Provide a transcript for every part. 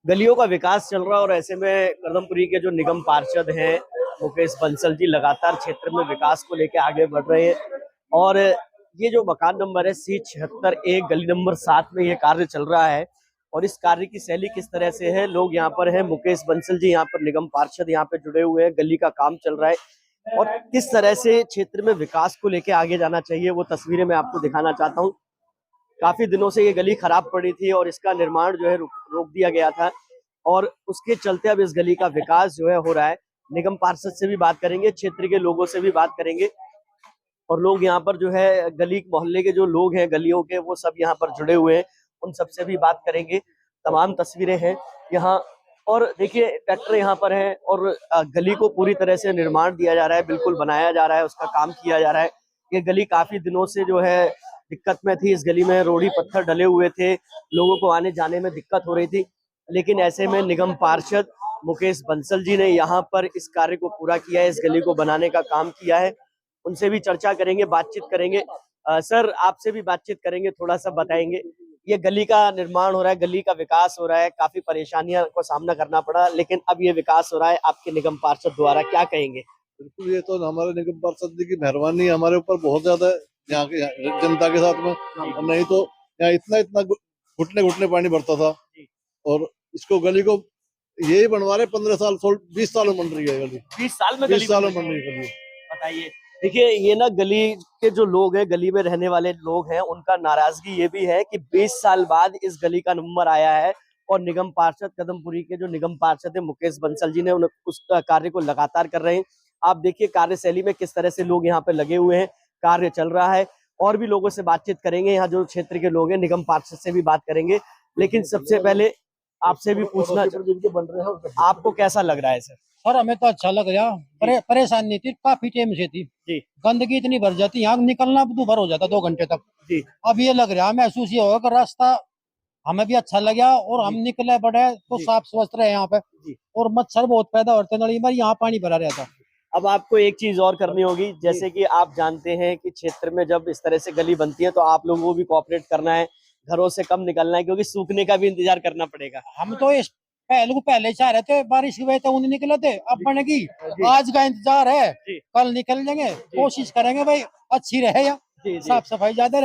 गलियों का विकास चल रहा है और ऐसे में कदमपुरी के जो निगम पार्षद हैं मुकेश बंसल जी लगातार क्षेत्र में विकास को लेकर आगे बढ़ रहे हैं। और ये जो मकान नंबर है C76 गली नंबर 7 में ये कार्य चल रहा है। और इस कार्य की शैली किस तरह से है, लोग यहाँ पर हैं, मुकेश बंसल जी यहाँ पर निगम पार्षद यहाँ पे जुड़े हुए हैं, गली का काम चल रहा है और किस तरह से क्षेत्र में विकास को लेकर आगे जाना चाहिए वो तस्वीरें मैं आपको दिखाना चाहता हूँ। काफी दिनों से ये गली खराब पड़ी थी और इसका निर्माण जो है रोक दिया गया था और उसके चलते अब इस गली का विकास जो है हो रहा है। निगम पार्षद से भी बात करेंगे, क्षेत्र के लोगों से भी बात करेंगे और लोग यहाँ पर जो है गली मोहल्ले के जो लोग हैं गलियों के वो सब यहाँ पर जुड़े हुए हैं, उन सबसे भी बात करेंगे। तमाम तस्वीरें हैं यहाँ और देखिए ट्रैक्टर यहाँ पर है और गली को पूरी तरह से निर्माण दिया जा रहा है, बिल्कुल बनाया जा रहा है, उसका काम किया जा रहा है। ये गली काफी दिनों से जो है दिक्कत में थी, इस गली में रोड़ी पत्थर डले हुए थे, लोगों को आने जाने में दिक्कत हो रही थी, लेकिन ऐसे में निगम पार्षद मुकेश बंसल जी ने यहाँ पर इस कार्य को पूरा किया है, इस गली को बनाने का काम किया है। उनसे भी चर्चा करेंगे, बातचीत करेंगे। सर आपसे भी बातचीत करेंगे, थोड़ा सा बताएंगे। ये गली का निर्माण हो रहा है, गली का विकास हो रहा है, काफी परेशानियों का सामना करना पड़ा, लेकिन अब ये विकास हो रहा है आपके निगम पार्षद द्वारा, क्या कहेंगे? बिल्कुल, ये तो हमारे निगम पार्षद जी की मेहरबानी हमारे ऊपर बहुत ज्यादा है, यहाँ के जनता के साथ में। और नहीं तो यहाँ इतना इतना घुटने घुटने पानी भरता था और इसको गली को यही बनवा रहे 15 साल 20 सालों बन रही है गली। 20 साल में 20 सालों बन रही है गली। बताइए। देखिए ये ना गली के जो लोग हैं, गली में रहने वाले लोग हैं, उनका नाराजगी ये भी है कि 20 साल बाद इस गली का नंबर आया है और निगम पार्षद कदमपुरी के जो निगम पार्षद है मुकेश बंसल जी ने उस कार्य को लगातार कर रहे हैं। आप देखिए कार्यशैली में किस तरह से लोग यहाँ पे लगे हुए हैं, कार्य चल रहा है। और भी लोगों से बातचीत करेंगे, यहाँ जो क्षेत्र के लोग हैं निगम पार्षद से भी बात करेंगे, लेकिन सबसे पहले आपसे भी पूछना बन रहे हैं, आपको कैसा लग रहा है सर? सर हमें तो अच्छा लग रहा, परेशानी थी, काफी टाइम से थी जी। गंदगी इतनी भर जाती, यहाँ निकलना दूभर हो जाता 2 घंटे तक जी। अब ये लग रहा महसूस ये होगा कि रास्ता हमें भी अच्छा लगा और हम निकले बड़े तो साफ स्वच्छ रहे यहाँ पे। और मच्छर बहुत पैदा होते नली में, यहाँ पानी भरा रहता। अब आपको एक चीज और करनी होगी, जैसे कि आप जानते हैं कि क्षेत्र में जब इस तरह से गली बनती है तो आप लोगों को भी कोऑपरेट करना है, घरों से कम निकलना है, क्योंकि सूखने का भी इंतजार करना पड़ेगा। हम तो इस पहले चाह रहे थे, बारिश की वजह से ऊन निकले थे, अब बनेगी। आज का इंतजार है, कल निकल जाएंगे, कोशिश करेंगे भाई अच्छी रहे या साफ सफाई ज्यादा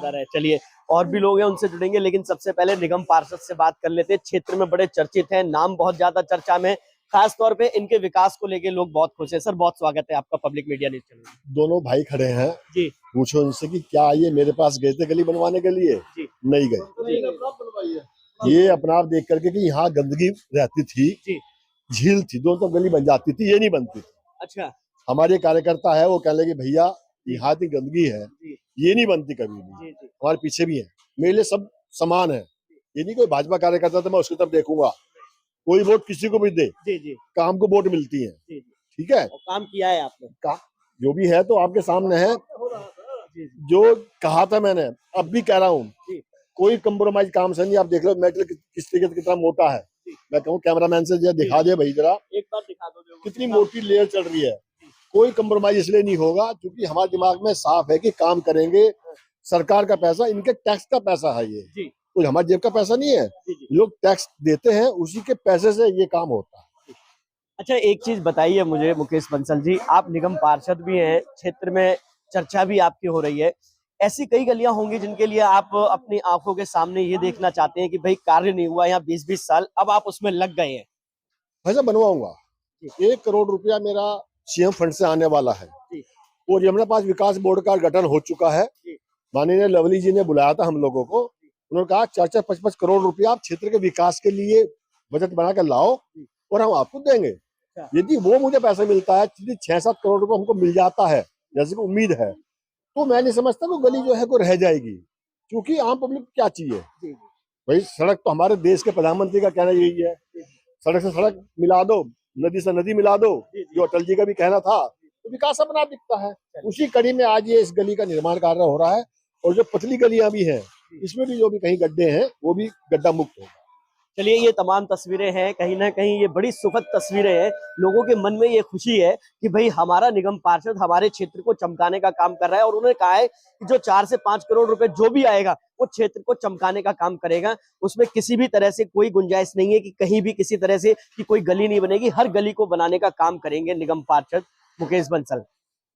रहे। चलिए और भी लोग हैं उनसे जुड़ेंगे, लेकिन सबसे पहले निगम पार्षद से बात कर लेते हैं। क्षेत्र में बड़े चर्चित हैं, नाम बहुत ज्यादा चर्चा में, खास तौर पे इनके विकास को लेके लोग बहुत खुश हैं। सर बहुत स्वागत है आपका पब्लिक मीडिया न्यूज चैनल में। दोनों भाई खड़े हैं जी, पूछो इनसे कि क्या ये मेरे पास गए थे गली बनवाने के लिए? नहीं गए। ये अपना आप देख करके कि यहाँ गंदगी रहती थी, झील थी, दोनों तो गली बन जाती थी, ये नहीं बनती थी। अच्छा। हमारे कार्यकर्ता है वो कह लगे भैया यहाँ इतनी गंदगी है, ये नहीं बनती कभी भी। हमारे पीछे भी है, मेरे लिए सब समान है। ये नहीं कोई भाजपा कार्यकर्ता तो मैं उसकी तरफ देखूंगा, कोई वोट किसी को भी दे, काम को वोट मिलती है। ठीक है, काम किया है आपने, जो भी है तो आपके सामने है। जो कहा था मैंने अब भी कह रहा हूँ, कोई कंप्रोमाइज काम से नहीं। आप देख लो मेटल किस तरीके से कितना मोटा है। मैं कहूँ कैमरामैन से दिखा दे भाई जरा, एक बार दिखा दो कितनी मोटी लेयर चल रही है। कोई कंप्रोमाइज इसलिए नहीं होगा क्योंकि हमारे दिमाग में साफ है कि काम करेंगे, सरकार का पैसा, इनके टैक्स का पैसा है, ये कोई हमारी जेब का पैसा नहीं है। लोग टैक्स देते हैं, उसी के पैसे से ये काम होता है। अच्छा एक चीज बताइए मुझे मुकेश बंसल जी, आप निगम पार्षद भी हैं, क्षेत्र में चर्चा भी आपकी हो रही है, ऐसी कई गलियां होंगी जिनके लिए आप अपनी आंखों के सामने ये देखना चाहते हैं कि भाई कार्य नहीं हुआ यहाँ 20-20 साल, अब आप उसमें लग गए हैं। वैसे बनवाऊंगा, 1 करोड़ रुपया मेरा सीएम फंड से आने वाला है और ये हमारे पास विकास बोर्ड का गठन हो चुका है। माननीय लवली जी ने बुलाया था हम लोगों को, उन्होंने कहा 4-5 करोड़ रुपया आप क्षेत्र के विकास के लिए बजट बना कर लाओ और हम आपको देंगे। यदि वो मुझे पैसा मिलता है, 6-7 करोड़ रुपया हमको मिल जाता है जैसे कि उम्मीद है, तो मैं नहीं समझता वो गली जो है वो रह जाएगी। क्योंकि आम पब्लिक क्या चाहिए भाई, सड़क तो हमारे देश के प्रधानमंत्री का कहना यही है, सड़क से सड़क मिला दो, नदी से नदी मिला दो, जो अटल जी का भी कहना था, तो विकास अपना दिखता है। उसी कड़ी में आज ये इस गली का निर्माण कार्य हो रहा है और जो पतली गलियां भी हैं इसमें भी जो भी कहीं गड्ढे हैं वो भी गड्ढा मुक्त होगा। चलिए, ये तमाम तस्वीरें हैं, कहीं ना कहीं ये बड़ी सुखद तस्वीरें हैं। लोगों के मन में ये खुशी है कि भाई हमारा निगम पार्षद हमारे क्षेत्र को चमकाने का काम कर रहा है, और उन्होंने कहा है कि जो 4 से 5 करोड़ रुपए जो भी आएगा वो क्षेत्र को चमकाने का काम करेगा। उसमें किसी भी तरह से कोई गुंजाइश नहीं है कि कहीं भी किसी तरह से कि कोई गली नहीं बनेगी, हर गली को बनाने का काम करेंगे निगम पार्षद मुकेश बंसल।